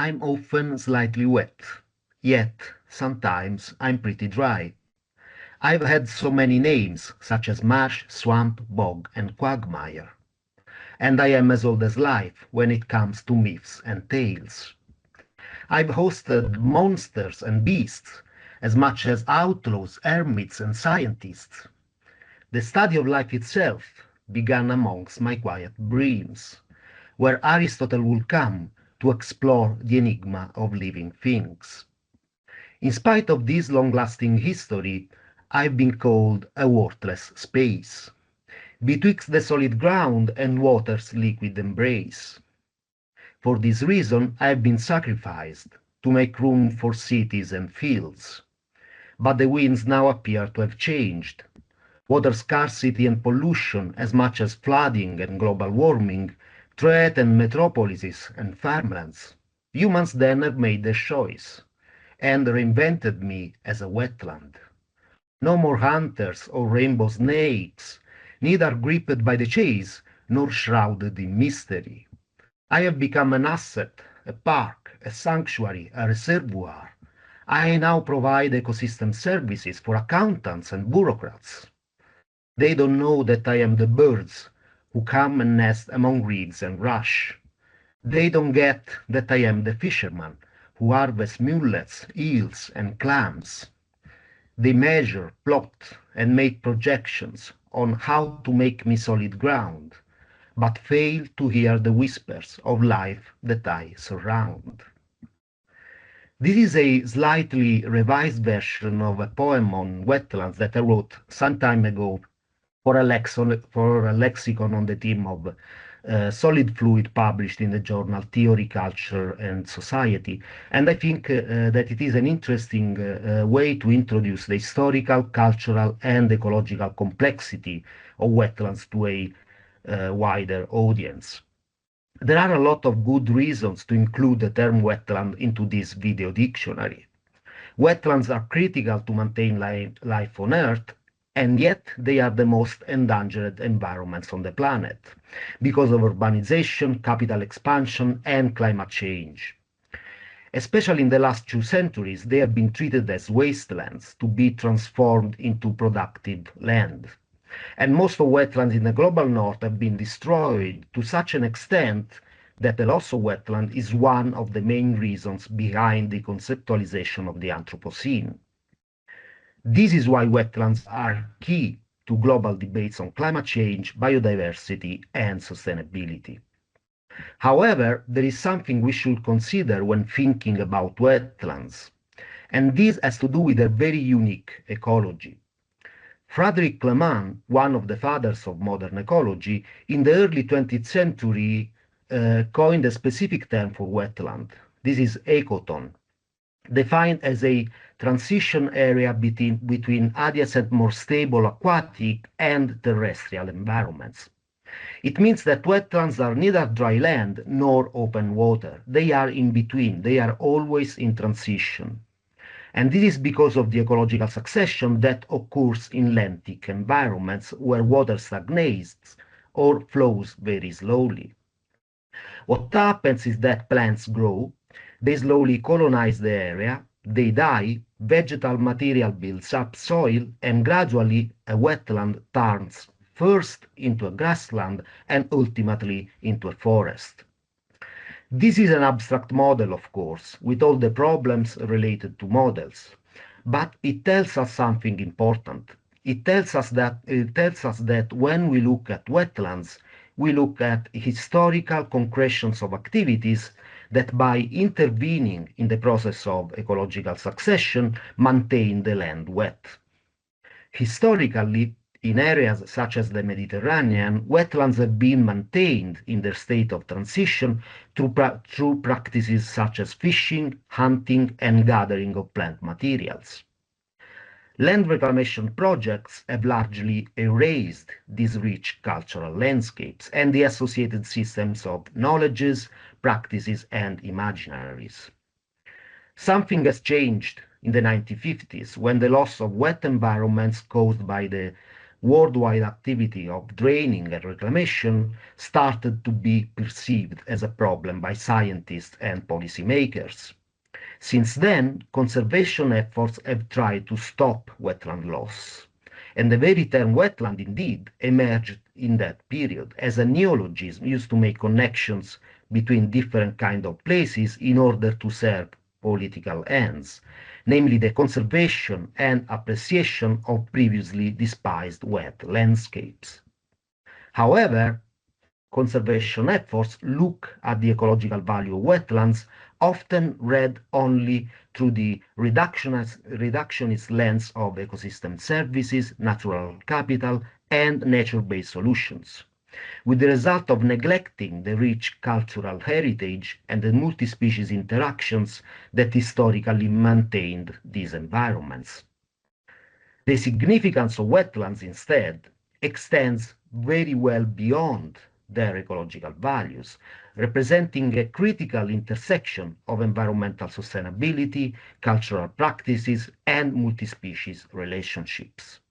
I'm often slightly wet, yet sometimes I'm pretty dry. I've had so many names, such as marsh, swamp, bog, and quagmire. And I am as old as life when it comes to myths and tales. I've hosted monsters and beasts, as much as outlaws, hermits, and scientists. The study of life itself began amongst my quiet dreams, where Aristotle would come to explore the enigma of living things. In spite of this long-lasting history, I've been called a worthless space, betwixt the solid ground and water's liquid embrace. For this reason, I've been sacrificed to make room for cities and fields. But the winds now appear to have changed. Water scarcity and pollution, as much as flooding and global warming, threaten metropolises and farmlands. Humans then have made their choice and reinvented me as a wetland. No more hunters or rainbow snakes, neither gripped by the chase nor shrouded in mystery. I have become an asset, a park, a sanctuary, a reservoir. I now provide ecosystem services for accountants and bureaucrats. They don't know that I am the birds who come and nest among reeds and rush. They don't get that I am the fisherman who harvests mullets, eels, and clams. They measure, plot, and make projections on how to make me solid ground, but fail to hear the whispers of life that I surround. This is a slightly revised version of a poem on wetlands that I wrote some time ago for a lexicon on the theme of solid fluid published in the journal Theory, Culture and Society. And I think that it is an interesting way to introduce the historical, cultural and ecological complexity of wetlands to a wider audience. There are a lot of good reasons to include the term wetland into this video dictionary. Wetlands are critical to maintain life on Earth, and yet they are the most endangered environments on the planet because of urbanization, capital expansion, and climate change. Especially in the last 2 centuries, they have been treated as wastelands to be transformed into productive land. And most of wetlands in the global north have been destroyed to such an extent that the loss of wetland is one of the main reasons behind the conceptualization of the Anthropocene. This is why wetlands are key to global debates on climate change, biodiversity, and sustainability. However, there is something we should consider when thinking about wetlands, and this has to do with their very unique ecology. Frederick Clement, one of the fathers of modern ecology, in the early 20th century coined a specific term for wetland. This is ecotone, defined as a transition area between adjacent, more stable aquatic and terrestrial environments. It means that wetlands are neither dry land nor open water. They are in between. They are always in transition. And this is because of the ecological succession that occurs in lentic environments where water stagnates or flows very slowly. What happens is that plants grow, they slowly colonize the area, they die, vegetal material builds up soil, and gradually a wetland turns first into a grassland and ultimately into a forest. This is an abstract model, of course, with all the problems related to models, but it tells us something important. It tells us that when we look at wetlands, we look at historical concretions of activities that by intervening in the process of ecological succession maintain the land wet. Historically, in areas such as the Mediterranean, wetlands have been maintained in their state of transition through practices such as fishing, hunting, and gathering of plant materials. Land reclamation projects have largely erased these rich cultural landscapes and the associated systems of knowledges, practices, and imaginaries. Something has changed in the 1950s when the loss of wet environments caused by the worldwide activity of draining and reclamation started to be perceived as a problem by scientists and policymakers. Since then, conservation efforts have tried to stop wetland loss. And the very term wetland indeed emerged in that period as a neologism used to make connections between different kinds of places in order to serve political ends, namely the conservation and appreciation of previously despised wet landscapes. However, conservation efforts look at the ecological value of wetlands, often read only through the reductionist lens of ecosystem services, natural capital, and nature-based solutions, with the result of neglecting the rich cultural heritage and the multi-species interactions that historically maintained these environments. The significance of wetlands, instead, extends very well beyond their ecological values, representing a critical intersection of environmental sustainability, cultural practices, and multi-species relationships.